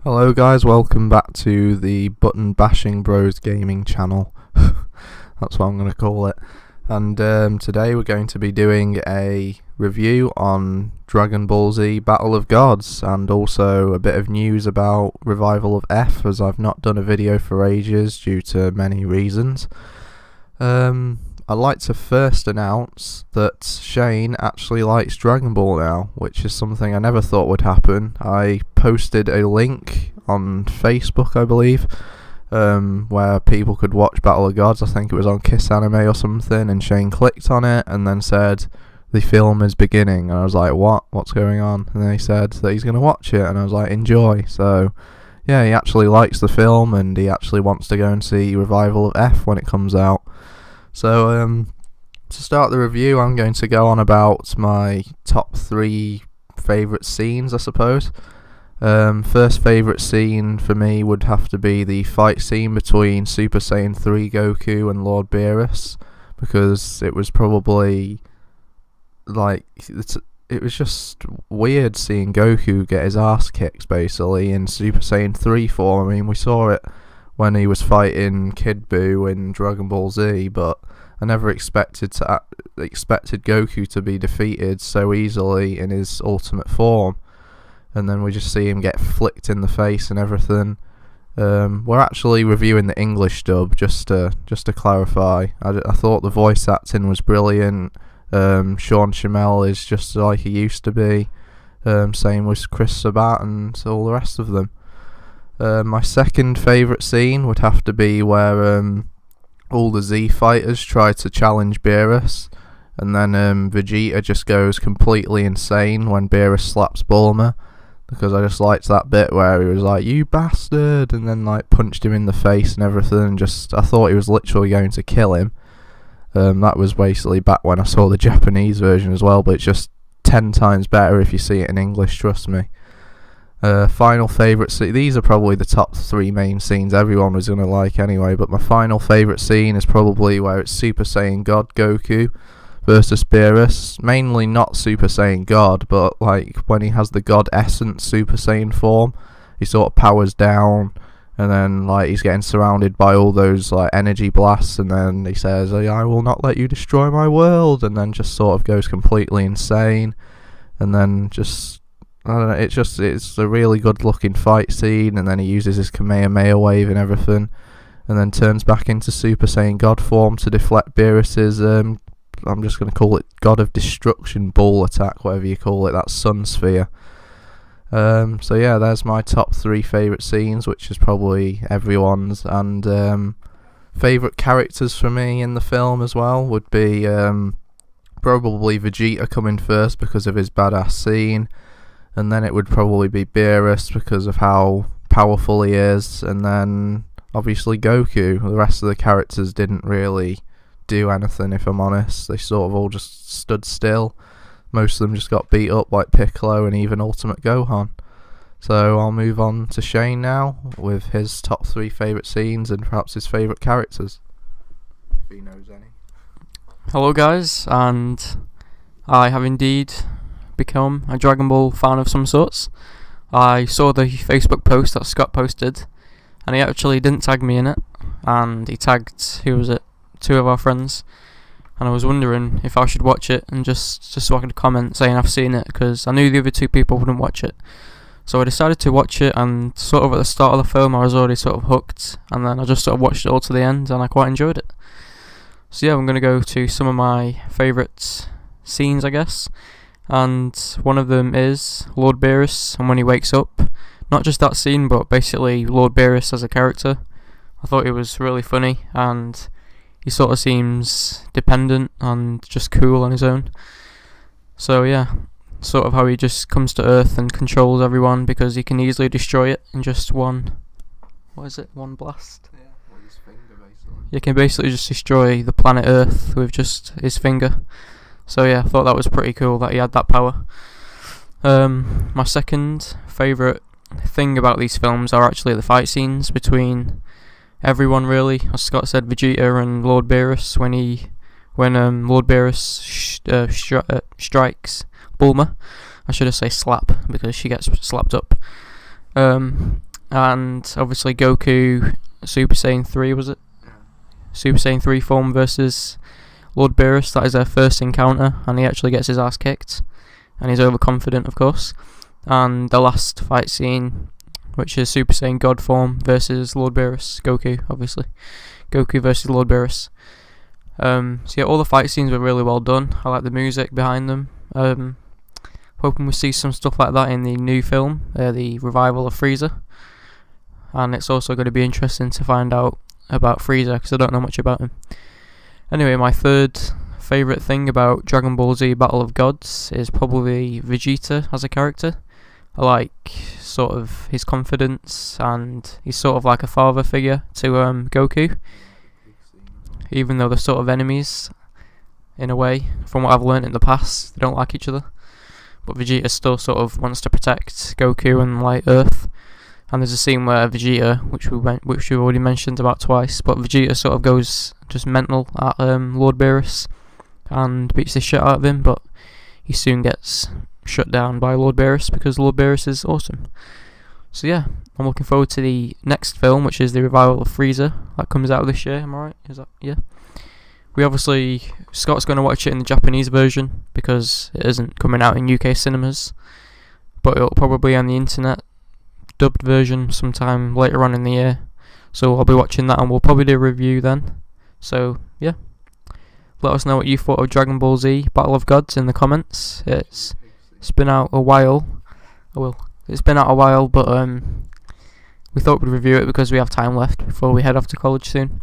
Hello guys, welcome back to the Button Bashing Bros Gaming channel. That's what I'm going to call it. And today we're going to be doing a review on Dragon Ball Z Battle of Gods, and also a bit of news about Revival of F, as I've not done a video for ages due to many reasons. I'd like to first announce that Shane actually likes Dragon Ball now, which is something I never thought would happen. I posted a link on Facebook, I believe, where people could watch Battle of Gods. I think it was on Kiss Anime or something, and Shane clicked on it and then said, "The film is beginning," and I was like, what's going on? And then he said that he's going to watch it, and I was like, enjoy. So yeah, he actually likes the film, and he actually wants to go and see Revival of F when it comes out. So to start the review, I'm going to go on about my top 3 favourite scenes, I suppose. First favourite scene for me would have to be the fight scene between Super Saiyan 3 Goku and Lord Beerus, because it was probably like it was just weird seeing Goku get his ass kicked basically in Super Saiyan 3 form. I mean, we saw it when he was fighting Kid Buu in Dragon Ball Z, but I never expected Goku to be defeated so easily in his ultimate form. And then we just see him get flicked in the face and everything. We're actually reviewing the English dub, just to clarify. I thought the voice acting was brilliant. Sean Schemmel is just like he used to be. Same with Chris Sabat and all the rest of them. My second favourite scene would have to be where all the Z fighters try to challenge Beerus, and then Vegeta just goes completely insane when Beerus slaps Bulma, because I just liked that bit where he was like, "You bastard," and then like punched him in the face and everything, and I thought he was literally going to kill him. That was basically back when I saw the Japanese version as well, but it's just 10 times better if you see it in English, trust me. Final favourite scene. These are probably the top 3 main scenes everyone was going to like anyway, but my final favourite scene is probably where it's Super Saiyan God Goku versus Beerus. Mainly not Super Saiyan God, but like when he has the God Essence Super Saiyan form, he sort of powers down, and then like he's getting surrounded by all those like energy blasts, and then he says, "I will not let you destroy my world," and then just sort of goes completely insane, and then just I don't know, it's a really good looking fight scene, and then he uses his Kamehameha wave and everything, and then turns back into Super Saiyan God form to deflect Beerus's I'm just going to call it God of Destruction Bull attack, whatever you call it, that Sun Sphere. So yeah, there's my top 3 favourite scenes, which is probably everyone's, and favourite characters for me in the film as well would be probably Vegeta coming first because of his badass scene, and then it would probably be Beerus because of how powerful he is, and then obviously Goku. The rest of the characters didn't really do anything, if I'm honest. They sort of all just stood still. Most of them just got beat up, like Piccolo and even Ultimate Gohan. So I'll move on to Shane now with his top 3 favourite scenes and perhaps his favourite characters, if he knows any. Hello guys, and I have indeed become a Dragon Ball fan of some sorts. I saw the Facebook post that Scott posted, and he actually didn't tag me in it, and he tagged, who was it, 2 of our friends, and I was wondering if I should watch it, and just so I could comment saying I've seen it, because I knew the other 2 people wouldn't watch it. So I decided to watch it, and sort of at the start of the film I was already sort of hooked, and then I just sort of watched it all to the end, and I quite enjoyed it. So yeah, I'm going to go to some of my favourite scenes, I guess. And one of them is Lord Beerus, and when he wakes up. Not just that scene, but basically Lord Beerus as a character. I thought it was really funny, and he sort of seems dependent and just cool on his own. So yeah, sort of how he just comes to Earth and controls everyone because he can easily destroy it in just one blast? Yeah, with his finger basically. He can basically just destroy the planet Earth with just his finger. So yeah, I thought that was pretty cool that he had that power. My second favourite thing about these films are actually the fight scenes between everyone, really. As Scott said, Vegeta and Lord Beerus, when Lord Beerus strikes Bulma. I should have said slap, because she gets slapped up. and obviously Goku Super Saiyan 3, was it? Super Saiyan 3 form versus Lord Beerus. That is their first encounter, and he actually gets his ass kicked, and he's overconfident, of course. And the last fight scene, which is Super Saiyan God form versus Lord Beerus, Goku, obviously. Goku versus Lord Beerus. So yeah, all the fight scenes were really well done. I like the music behind them. Hoping we see some stuff like that in the new film, the revival of Frieza. And it's also going to be interesting to find out about Frieza, because I don't know much about him. Anyway, my third favourite thing about Dragon Ball Z Battle of Gods is probably Vegeta as a character. I like sort of his confidence, and he's sort of like a father figure to Goku, even though they're sort of enemies in a way. From what I've learned in the past, they don't like each other, but Vegeta still sort of wants to protect Goku and like Earth. And there's a scene where Vegeta, which we've already mentioned about twice, but Vegeta sort of goes just mental at Lord Beerus and beats the shit out of him, but he soon gets shut down by Lord Beerus because Lord Beerus is awesome. So yeah, I'm looking forward to the next film, which is the revival of Frieza. That comes out this year, am I right? Is that, yeah? Scott's going to watch it in the Japanese version because it isn't coming out in UK cinemas, but it'll probably be on the internet, dubbed version sometime later on in the year. So I'll be watching that, and we'll probably do a review then. So yeah, let us know what you thought of Dragon Ball Z Battle of Gods in the comments. It's been out a while. It's been out a while, but we thought we'd review it because we have time left before we head off to college soon.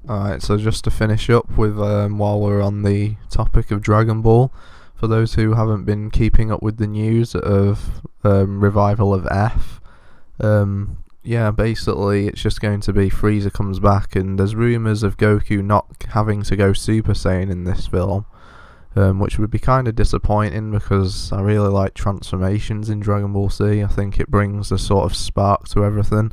Alright, so just to finish up with, while we're on the topic of Dragon Ball, for those who haven't been keeping up with the news of revival of F, yeah, basically it's just going to be Frieza comes back, and there's rumours of Goku not having to go Super Saiyan in this film, which would be kind of disappointing because I really like transformations in Dragon Ball Z. I think it brings a sort of spark to everything.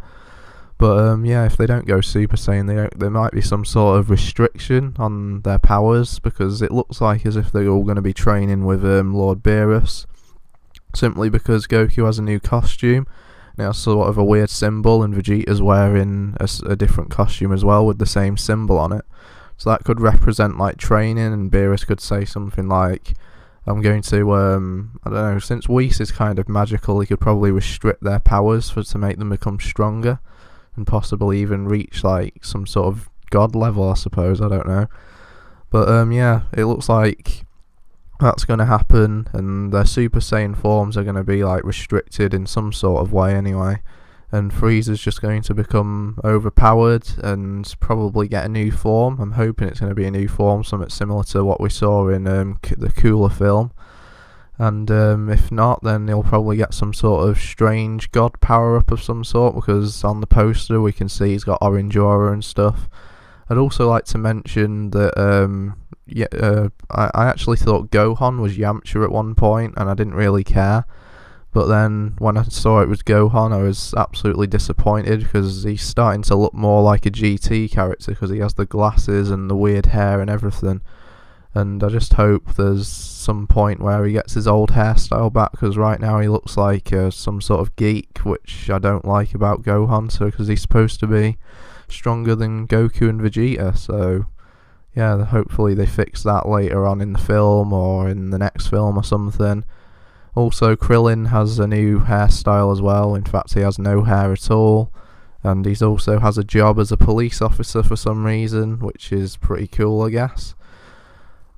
But yeah, if they don't go Super Saiyan, there might be some sort of restriction on their powers, because it looks like as if they're all going to be training with Lord Beerus, simply because Goku has a new costume. It has sort of a weird symbol, and Vegeta's wearing a different costume as well with the same symbol on it. So that could represent like training, and Beerus could say something like, I'm going to, I don't know, since Whis is kind of magical, he could probably restrict their powers to make them become stronger, and possibly even reach like some sort of god level, I suppose, I don't know. But yeah, it looks like that's going to happen, and their Super Saiyan forms are going to be like restricted in some sort of way anyway, and Frieza's just going to become overpowered and probably get a new form. I'm hoping it's going to be a new form, something similar to what we saw in the Cooler film. And if not, then he'll probably get some sort of strange god power-up of some sort, because on the poster we can see he's got orange aura and stuff. I'd also like to mention that I actually thought Gohan was Yamcha at one point, and I didn't really care. But then when I saw it was Gohan, I was absolutely disappointed, because he's starting to look more like a GT character, because he has the glasses and the weird hair and everything. And I just hope there's some point where he gets his old hairstyle back, because right now he looks like some sort of geek, which I don't like about Gohan, because he's supposed to be stronger than Goku and Vegeta. So yeah, hopefully they fix that later on in the film or in the next film or something. Also, Krillin has a new hairstyle as well. In fact, he has no hair at all, and he also has a job as a police officer for some reason, which is pretty cool, I guess.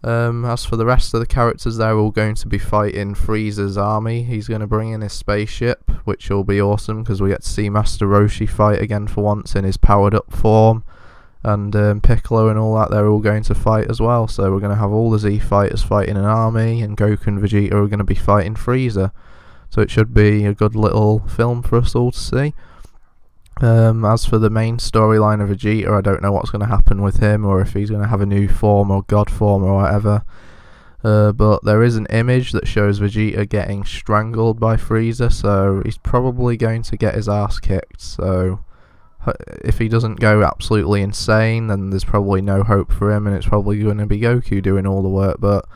As for the rest of the characters, they're all going to be fighting Frieza's army. He's going to bring in his spaceship, which will be awesome, because we get to see Master Roshi fight again for once in his powered up form, and Piccolo and all that, they're all going to fight as well. So we're going to have all the Z fighters fighting an army, and Goku and Vegeta are going to be fighting Frieza. So it should be a good little film for us all to see. As for the main storyline of Vegeta, I don't know what's going to happen with him, or if he's going to have a new form or god form or whatever. But there is an image that shows Vegeta getting strangled by Frieza, so he's probably going to get his ass kicked. So if he doesn't go absolutely insane, then there's probably no hope for him, and it's probably going to be Goku doing all the work. But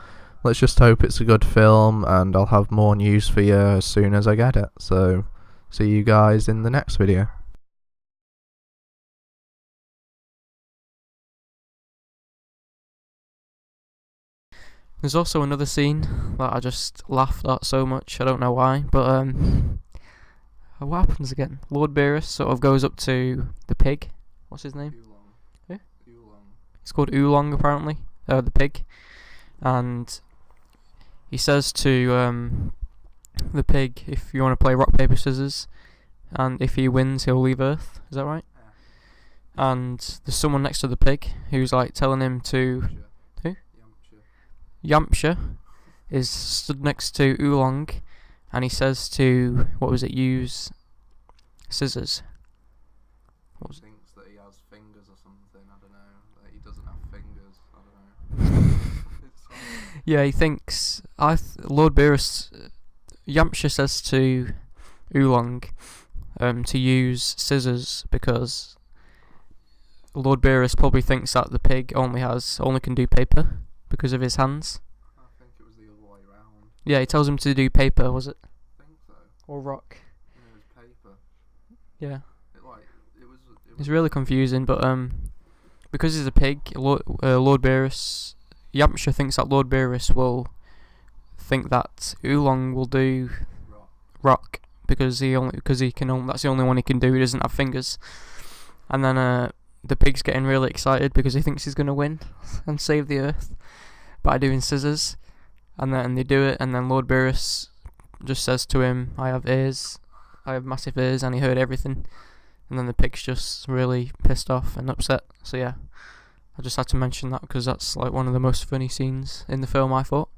let's just hope it's a good film, and I'll have more news for you as soon as I get it. So see you guys in the next video. There's also another scene that I just laughed at so much, I don't know why, but what happens again? Lord Beerus sort of goes up to the pig. What's his name? Oolong. Who? Oolong. It's called Oolong apparently, the pig. And he says to the pig, if you want to play rock, paper, scissors, and if he wins he'll leave Earth, is that right? Yeah. And there's someone next to the pig who's like telling him to... Who? Yamcha is stood next to Oolong, and he says to, what was it, use scissors. What was thinks that he has fingers or something, I don't know, that he doesn't have fingers, I don't know. Yeah, he thinks, Lord Beerus, Yamcha says to Oolong to use scissors because Lord Beerus probably thinks that the pig only can do paper because of his hands. I think it was the other way around. Yeah, he tells him to do paper, was it? I think so. Or rock. Yeah, it was paper. Yeah. It was It's really confusing, but because he's a pig, Lord Beerus, Yamcha thinks that Lord Beerus will think that Oolong will do rock because that's the only one he can do. He doesn't have fingers, and then the pig's getting really excited because he thinks he's gonna win and save the Earth by doing scissors, and then they do it, and then Lord Beerus just says to him, I have massive ears, and he heard everything. And then the pig's just really pissed off and upset. So yeah, I just had to mention that because that's like one of the most funny scenes in the film, I thought.